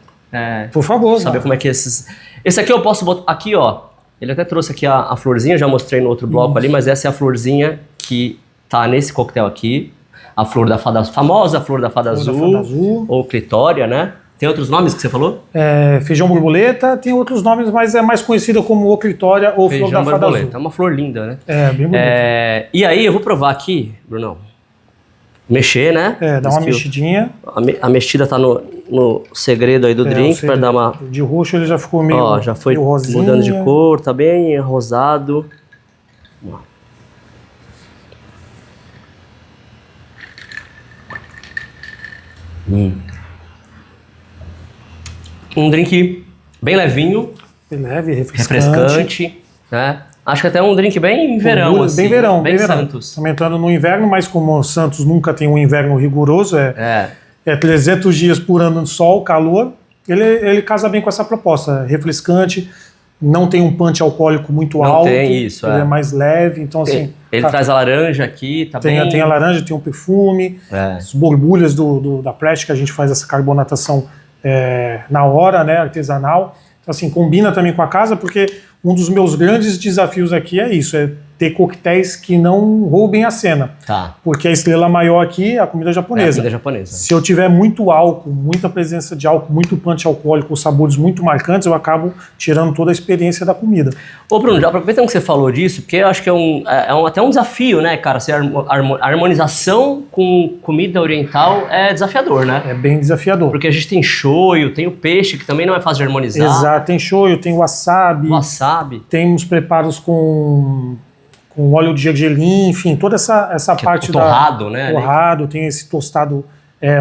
Por favor. Saber como é que esses... Esse aqui eu posso botar... Aqui, ó. Ele até trouxe aqui a florzinha, já mostrei no outro bloco ali, mas essa é a florzinha que tá nesse coquetel aqui. A flor da fada azul, famosa flor da fada azul, ou clitória, né? Tem outros nomes que você falou? Feijão borboleta, tem outros nomes, mas é mais conhecida como ou clitória ou feijão flor da fada azul. É uma flor linda, né? Bem bonita. E aí, eu vou provar aqui, Brunão. Mexer, né? Dá uma mexidinha. A mexida tá no segredo aí do drink, para dar uma... De roxo ele já ficou meio já foi meio rosinha. Mudando de cor, tá bem rosado. Um drink bem levinho. Bem leve, refrescante, né? Acho que até um drink bem verão, assim. Bem verão, bem verão. Santos. Estamos entrando no inverno, mas como o Santos nunca tem um inverno rigoroso, é 300 dias por ano de sol, calor, ele casa bem com essa proposta. Refrescante, não tem um punch alcoólico muito alto. Tem isso, ele é mais leve, então assim... Ele traz a laranja aqui, tá bem... Tem a laranja, tem um perfume, as borbulhas da Prest, que a gente faz essa carbonatação na hora, né, artesanal. Então assim, combina também com a casa, porque um dos meus grandes desafios aqui é isso, ter coquetéis que não roubem a cena. Tá. Porque a estrela maior aqui é a comida japonesa. É a comida japonesa. Se eu tiver muito álcool, muita presença de álcool, muito punch alcoólico, sabores muito marcantes, eu acabo tirando toda a experiência da comida. Ô Bruno, já aproveitando que você falou disso, porque eu acho que até um desafio, né, cara? A harmonização com comida oriental é desafiador, né? É bem desafiador. Porque a gente tem shoyu, tem o peixe, que também não é fácil de harmonizar. Exato, tem shoyu, tem wasabi. Wasabi. Temos preparos com óleo de gergelim, enfim, toda essa Que parte é torrado, né? Torrado, tem esse tostado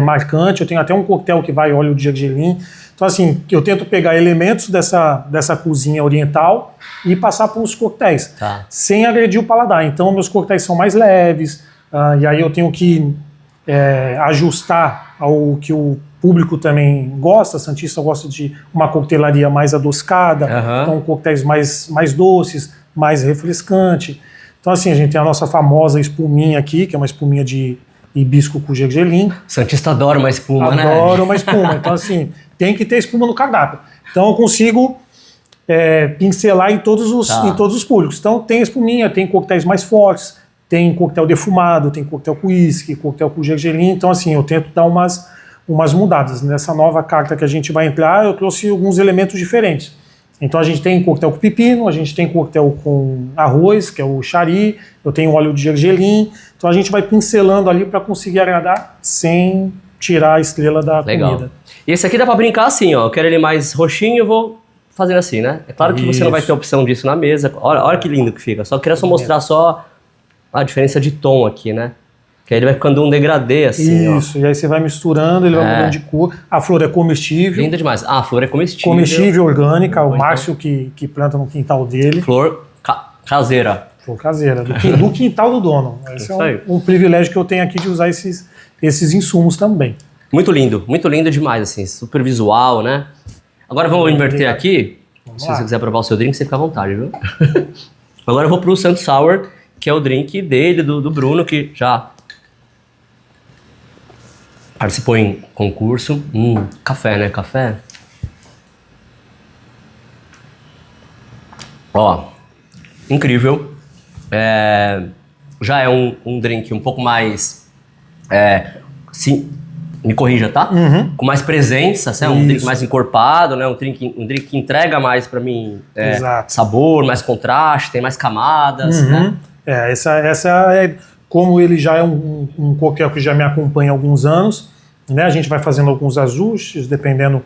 marcante. Eu tenho até um coquetel que vai óleo de gergelim. Então, assim, eu tento pegar elementos dessa cozinha oriental e passar para os coquetéis, sem agredir o paladar. Então, meus coquetéis são mais leves, e aí eu tenho que ajustar ao que o público também gosta. Santista gosta de uma coquetelaria mais adocicada, então coquetéis mais doces, mais refrescante. Então, assim, a gente tem a nossa famosa espuminha aqui, que é uma espuminha de hibisco com gergelim. Santista adora uma espuma, né? Adoro uma espuma. Então, assim, tem que ter espuma no cardápio. Então, eu consigo pincelar em todos os públicos. Então, tem espuminha, tem coquetéis mais fortes, tem coquetel defumado, tem coquetel com uísque, coquetel com gergelim. Então, assim, eu tento dar umas mudadas. Nessa nova carta que a gente vai entrar, eu trouxe alguns elementos diferentes. Então a gente tem coquetel com pepino, a gente tem coquetel com arroz, que é o chari, eu tenho óleo de gergelim. Então a gente vai pincelando ali para conseguir agradar sem tirar a estrela da comida. E esse aqui dá para brincar assim, ó. Eu quero ele mais roxinho, eu vou fazendo assim, né? É claro que você não vai ter opção disso na mesa. Olha que lindo que fica. Só queria mostrar só a diferença de tom aqui, né? Que aí ele vai ficando um degradê, assim, Isso, e aí você vai misturando, ele vai mudando de cor. A flor é comestível. Linda demais. A flor é comestível. Comestível, orgânica, o Márcio que planta no quintal dele. Flor caseira. Flor caseira, do quintal do dono. Esse é um privilégio que eu tenho aqui de usar esses insumos também. Muito lindo demais, assim, super visual, né? Agora vamos inverter aqui. Se você quiser provar o seu drink, você fica à vontade, viu? Agora eu vou pro Santo Sour, que é o drink dele, do Bruno, que já participou em concurso. Café, né? Café. Ó, incrível. Já é um drink um pouco mais... sim, me corrija, tá? Com mais presença, um drink mais encorpado, né? Um drink que entrega mais pra mim sabor, mais contraste, tem mais camadas, né? Essa é... Como ele já é um coquetel que já me acompanha há alguns anos, né? A gente vai fazendo alguns ajustes, dependendo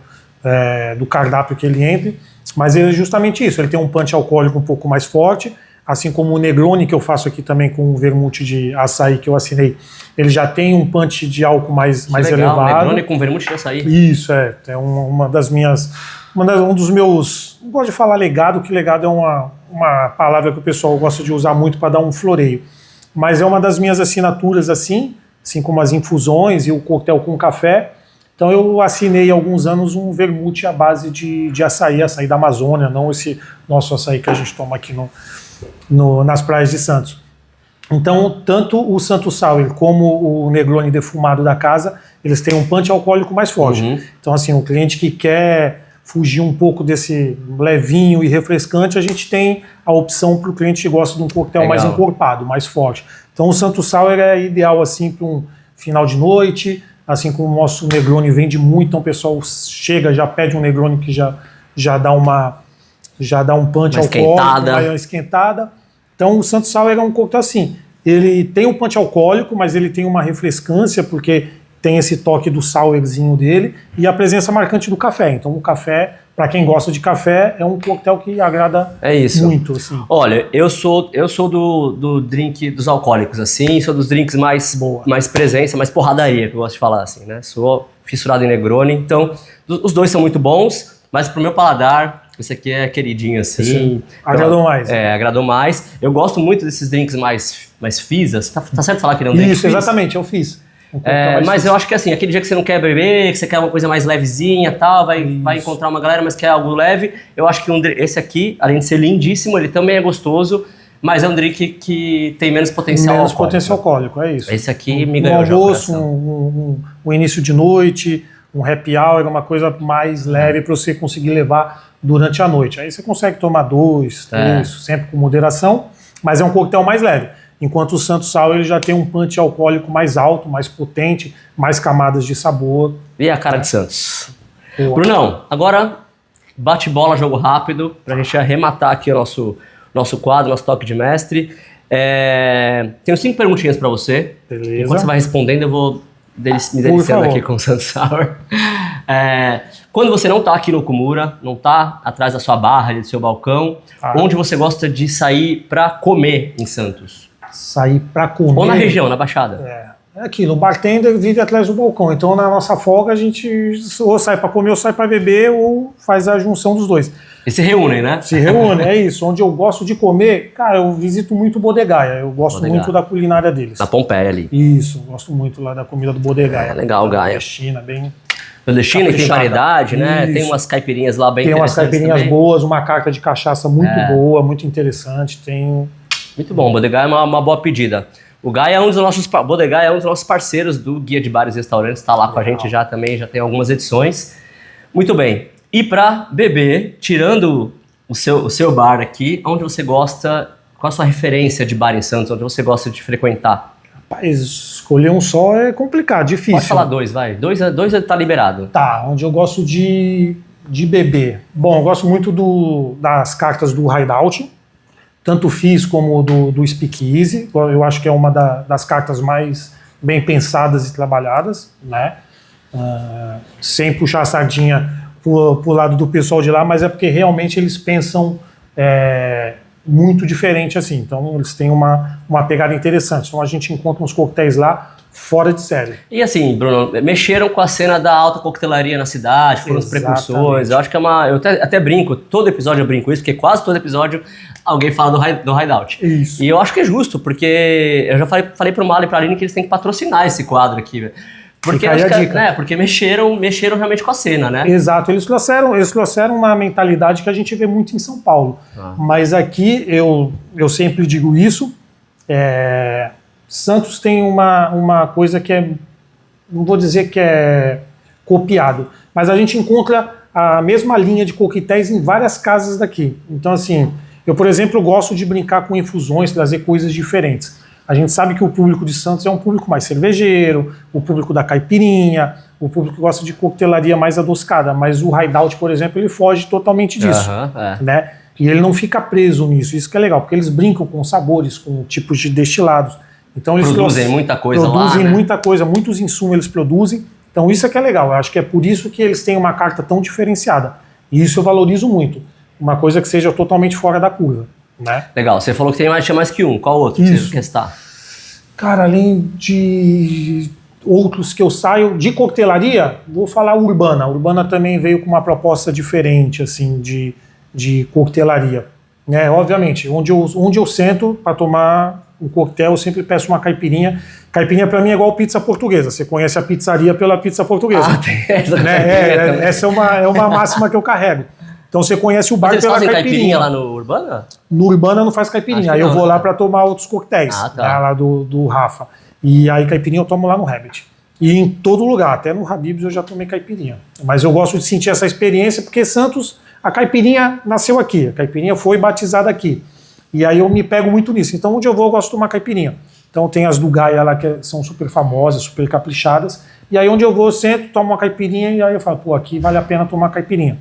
do cardápio que ele entre, mas ele é justamente isso, ele tem um punch alcoólico um pouco mais forte, assim como o Negroni que eu faço aqui também com o vermute de açaí que eu assinei, ele já tem um punch de álcool mais elevado. Negroni com vermute de açaí. Isso, é uma das minhas... um dos meus... Não gosto de falar legado, que legado é uma palavra que o pessoal gosta de usar muito para dar um floreio. Mas é uma das minhas assinaturas assim como as infusões e o coquetel com café. Então eu assinei há alguns anos um vermute à base de açaí da Amazônia, não esse nosso açaí que a gente toma aqui nas praias de Santos. Então, tanto o Santo Sour como o Negroni defumado da casa, eles têm um punch alcoólico mais forte. Então, assim, o cliente que quer fugir um pouco desse levinho e refrescante, a gente tem a opção para o cliente que gosta de um coquetel mais encorpado, mais forte. Então o Santo Sour é ideal assim para um final de noite, assim como o nosso Negroni vende muito, então o pessoal chega, já pede um Negroni que já dá um punch alcoólico, uma esquentada. Então o Santo Sour é um coquetel assim, ele tem um punch alcoólico, mas ele tem uma refrescância, porque tem esse toque do sourzinho dele e a presença marcante do café. Então o café, para quem gosta de café, é um coquetel que agrada muito. Assim. Olha, eu sou do drink dos alcoólicos, assim, sou dos drinks mais presença, mais porradaria, que eu gosto de falar assim, né? Sou fissurado em Negroni, então os dois são muito bons, mas pro meu paladar, esse aqui é queridinho assim. Agradou mais. Agradou mais. Eu gosto muito desses drinks mais fizas. Tá certo falar que ele é um drink Isso, exatamente, eu fiz. Mas eu acho que assim, aquele dia que você não quer beber, que você quer uma coisa mais levezinha e tal, vai encontrar uma galera, mas quer algo leve, eu acho que esse aqui, além de ser lindíssimo, ele também é gostoso, mas é um drink que tem menos potencial alcoólico. Menos potencial alcoólico, é isso. Esse aqui me ganhou já. Um almoço, um início de noite, um happy hour, uma coisa mais leve para você conseguir levar durante a noite. Aí você consegue tomar 2, 3, sempre com moderação. mas é um coquetel mais leve. Enquanto o Santos Sour ele já tem um punch alcoólico mais alto, mais potente, mais camadas de sabor. E a cara de Santos? Boa. Brunão, agora bate bola, jogo rápido, pra gente arrematar aqui o nosso quadro, nosso toque de mestre. Tenho 5 perguntinhas pra você. Beleza. Enquanto você vai respondendo, eu vou me deliciando aqui com o Santos Sour. Quando você não tá aqui no Okumura, não tá atrás da sua barra, do seu balcão, onde você gosta de sair pra comer em Santos? Sair pra comer. Ou na região, na Baixada? É aquilo, o bartender vive atrás do balcão, então na nossa folga a gente ou sai pra comer ou sai pra beber ou faz a junção dos dois. E se reúnem, né? Se reúne, é isso. Onde eu gosto de comer, cara, eu visito muito o Bodegaia, eu gosto muito da culinária deles. Na Pompeia ali. Isso, gosto muito lá da comida do Bodegaia. Legal, Gaia. Nordestina, bem... Nordestina, tem variedade, né? Isso. Tem umas caipirinhas lá bem interessantes. Tem umas caipirinhas também. boas, uma carta de cachaça muito boa, muito interessante. Tem... Muito bom, Bodegaia é uma boa pedida. O Gaia é um dos nossos, Bodegaia é um dos nossos parceiros do Guia de Bares e Restaurantes, está lá com a gente já também, já tem algumas edições. Muito bem. E para beber, tirando o seu bar aqui, onde você gosta, qual a sua referência de bar em Santos, onde você gosta de frequentar? Rapaz, escolher um só é complicado, difícil. Pode falar 2, vai. Dois tá liberado. Tá, onde eu gosto de beber. Bom, eu gosto muito das cartas do Hideout, tanto o Fizz como do Speakeasy. Eu acho que é uma das cartas mais bem pensadas e trabalhadas, né? Sem puxar a sardinha pro lado do pessoal de lá, mas é porque realmente eles pensam muito diferente assim. Então eles têm uma pegada interessante. Então a gente encontra uns coquetéis lá fora de série. E assim, Bruno, mexeram com a cena da alta coquetelaria na cidade, foram os precursores. Eu acho que é uma... Eu até brinco, todo episódio eu brinco isso, porque quase todo episódio alguém fala do Hideout. Isso. E eu acho que é justo, porque eu já falei pro Mala e pra Aline que eles têm que patrocinar esse quadro aqui, velho. Porque, porque mexeram realmente com a cena, né? Exato, eles trouxeram uma mentalidade que a gente vê muito em São Paulo. Mas aqui, eu sempre digo isso, Santos tem uma coisa que não vou dizer que é copiado, mas a gente encontra a mesma linha de coquetéis em várias casas daqui. Então, assim, eu, por exemplo, gosto de brincar com infusões, trazer coisas diferentes. A gente sabe que o público de Santos é um público mais cervejeiro, o público da caipirinha, o público que gosta de coquetelaria mais adocicada, mas o Hideout, por exemplo, ele foge totalmente disso, né? E ele não fica preso nisso, isso que é legal, porque eles brincam com sabores, com tipos de destilados. Então eles produzem muita coisa lá, produzem né? muita coisa, muitos insumos eles produzem. Então isso é que é legal, eu acho que é por isso que eles têm uma carta tão diferenciada. E isso eu valorizo muito, uma coisa que seja totalmente fora da curva, né? Legal, você falou que tinha mais que um, qual outro que você quer citar? Cara, além de outros que eu saio, de coquetelaria, vou falar Urbana. A Urbana também veio com uma proposta diferente, assim, de coquetelaria. Né? Obviamente, onde eu sento para tomar um coquetel, eu sempre peço uma caipirinha. Caipirinha para mim é igual pizza portuguesa. Você conhece a pizzaria pela pizza portuguesa. Tem essa, né? Essa é uma máxima que eu carrego. Então você conhece o bar pela caipirinha. Vocês fazem caipirinha lá no Urbana? No Urbana não faz caipirinha. Aí eu vou lá para tomar outros coquetéis, né, lá do Rafa. E aí caipirinha eu tomo lá no Rabbit. E em todo lugar, até no Habib's eu já tomei caipirinha. Mas eu gosto de sentir essa experiência porque Santos, a caipirinha nasceu aqui. A caipirinha foi batizada aqui. E aí eu me pego muito nisso. Então onde eu vou eu gosto de tomar caipirinha. Então tem as do Gaia lá que são super famosas, super caprichadas. E aí onde eu vou eu sento, tomo uma caipirinha e aí eu falo, pô, aqui vale a pena tomar caipirinha.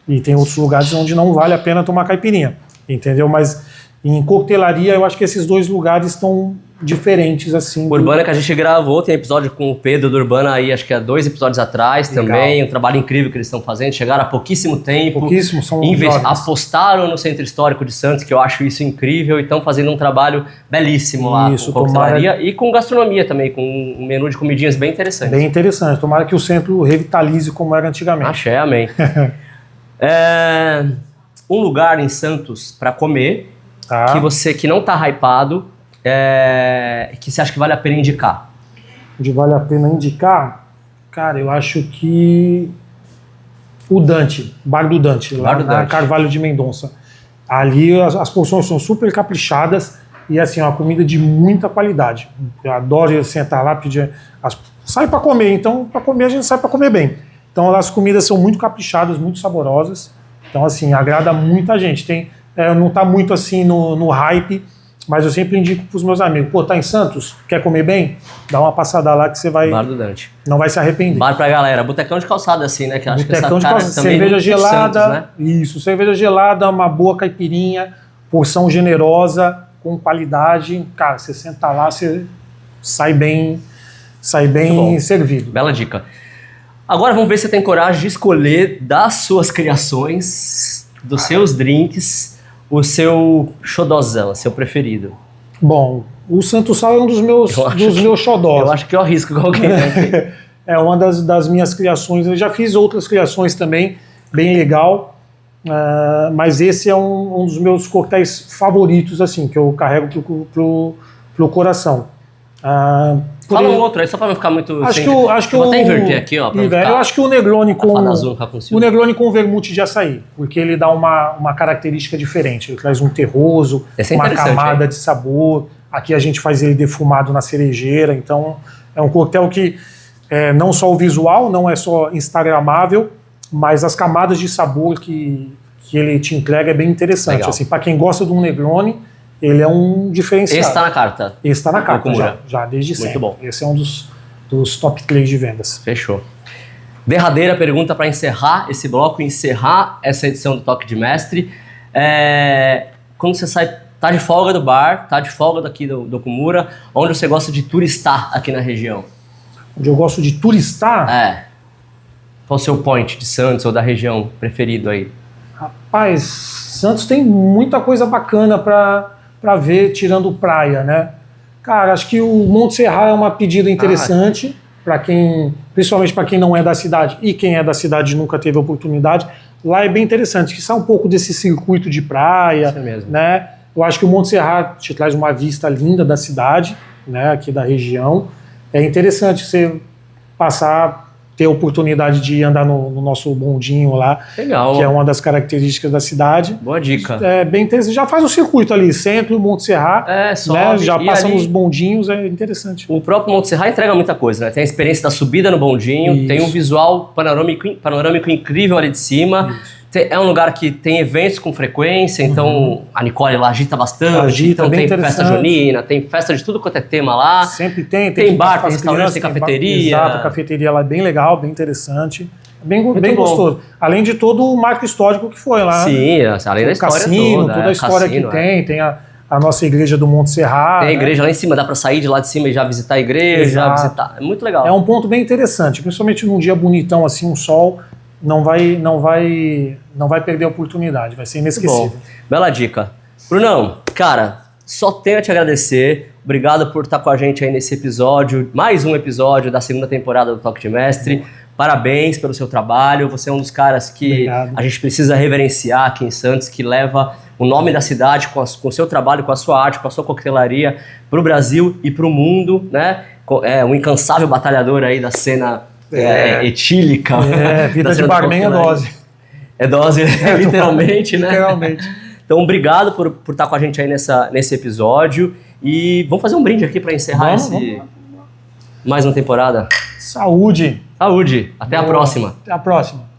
E tem outros lugares onde não vale a pena tomar caipirinha, entendeu? Mas em coquetelaria eu acho que esses dois lugares estão diferentes, assim. Urbana que a gente gravou, tem episódio com o Pedro do Urbana aí, acho que há 2 episódios atrás. Legal. Também, um trabalho incrível que eles estão fazendo, chegaram há pouquíssimo tempo. Pouquíssimo, são apostaram no Centro Histórico de Santos, que eu acho isso incrível, e estão fazendo um trabalho belíssimo lá com coquetelaria e com gastronomia também, com um menu de comidinhas bem interessante. Bem interessante, tomara que o centro revitalize como era antigamente. Axé, amém. Um lugar em Santos para comer, que não tá hypado, que você acha que vale a pena indicar? Onde vale a pena indicar? Cara, eu acho que o Dante, Bar do Dante, lá na Carvalho de Mendonça. Ali as porções são super caprichadas e assim, uma comida de muita qualidade. Eu adoro sentar lá, pedir... Sai para comer, então para comer a gente sai para comer bem. Então as comidas são muito caprichadas, muito saborosas. Então assim, agrada muita gente. Não está muito assim no hype, mas eu sempre indico para os meus amigos, pô, tá em Santos, quer comer bem? Dá uma passada lá que você Bar do Dante. não vai se arrepender. Bar pra galera, botecão de calçada assim, né? Que eu acho que essa Botecão de cara calçada, também cerveja de gelada, Santos, né? isso, cerveja gelada, uma boa caipirinha, porção generosa, com qualidade, cara, você senta lá, você sai bem bom. servido. Bela dica. Agora vamos ver se você tem coragem de escolher das suas criações, dos seus drinks, o seu xodozão, seu preferido. Bom, o Santo Sal é um dos meus xodós. Eu acho que eu arrisco qualquer, né? É uma das minhas criações. Eu já fiz outras criações também, bem legal. Mas esse é um dos meus coquetéis favoritos, assim, que eu carrego pro coração. Fala um outro aí, só pra não ficar muito... Acho que eu vou até inverter aqui, ó. Eu acho que o Negroni o Negroni com vermute de açaí, porque ele dá uma característica diferente. Ele traz um terroso, uma camada de sabor. Aqui a gente faz ele defumado na cerejeira, então é um coquetel que não só o visual, não é só instagramável, mas as camadas de sabor que ele te entrega é bem interessante. Assim, para quem gosta de um Negroni, ele é um diferencial. Esse está na carta? Esse está na carta, já desde sempre. Muito bom. Esse é um dos top 3 de vendas. Fechou. Derradeira pergunta para encerrar esse bloco, encerrar essa edição do Toque de Mestre. Quando você sai, tá de folga do bar, tá de folga daqui do Okumura, onde você gosta de turistar aqui na região? Onde eu gosto de turistar? Qual o seu point de Santos ou da região preferido aí? Rapaz, Santos tem muita coisa bacana para ver, tirando praia, né? Cara, acho que o Monte Serra é uma pedida interessante, principalmente para quem não é da cidade e quem é da cidade nunca teve oportunidade. Lá é bem interessante, que sai um pouco desse circuito de praia, isso mesmo, né? Eu acho que o Monte Serra te traz uma vista linda da cidade, né? Aqui da região. É interessante você ter a oportunidade de andar no nosso bondinho lá, legal, que é uma das características da cidade. Boa dica. É bem interessante. Já faz o circuito ali, centro, Monte Serra, né? Já passa nos bondinhos, é interessante. O próprio Monte Serra entrega muita coisa, né? Tem a experiência da subida no bondinho, isso. Tem um visual panorâmico incrível ali de cima. É um lugar que tem eventos com frequência, então a Nicole lá agita bastante, então tem festa junina, tem festa de tudo quanto é tema lá. Sempre tem bar, tem restaurante, tem cafeteria. Exato, a cafeteria lá é bem legal, bem interessante. Bem gostoso. Além de todo o marco histórico que foi lá. Sim, além da história toda. Toda a história que tem a nossa igreja do Monte Serra. Tem a igreja lá em cima, dá pra sair de lá de cima e já visitar a igreja, é muito legal. É um ponto bem interessante, principalmente num dia bonitão assim, um sol. Não vai perder a oportunidade, vai ser inesquecível. Bom, bela dica. Brunão, cara, só tenho a te agradecer. Obrigado por estar com a gente aí nesse episódio, mais um episódio da segunda temporada do Toque de Mestre. Parabéns pelo seu trabalho. Você é um dos caras que a gente precisa reverenciar aqui em Santos, que leva o nome da cidade com o seu trabalho, com a sua arte, com a sua coquetelaria para o Brasil e para o mundo, né? É um incansável batalhador aí da cena etílica. Vida de barman é dose. É dose, literalmente, né? Literalmente. Então, obrigado por estar com a gente aí nesse episódio. E vamos fazer um brinde aqui para encerrar mais uma temporada. Saúde. Até a próxima. Até a próxima.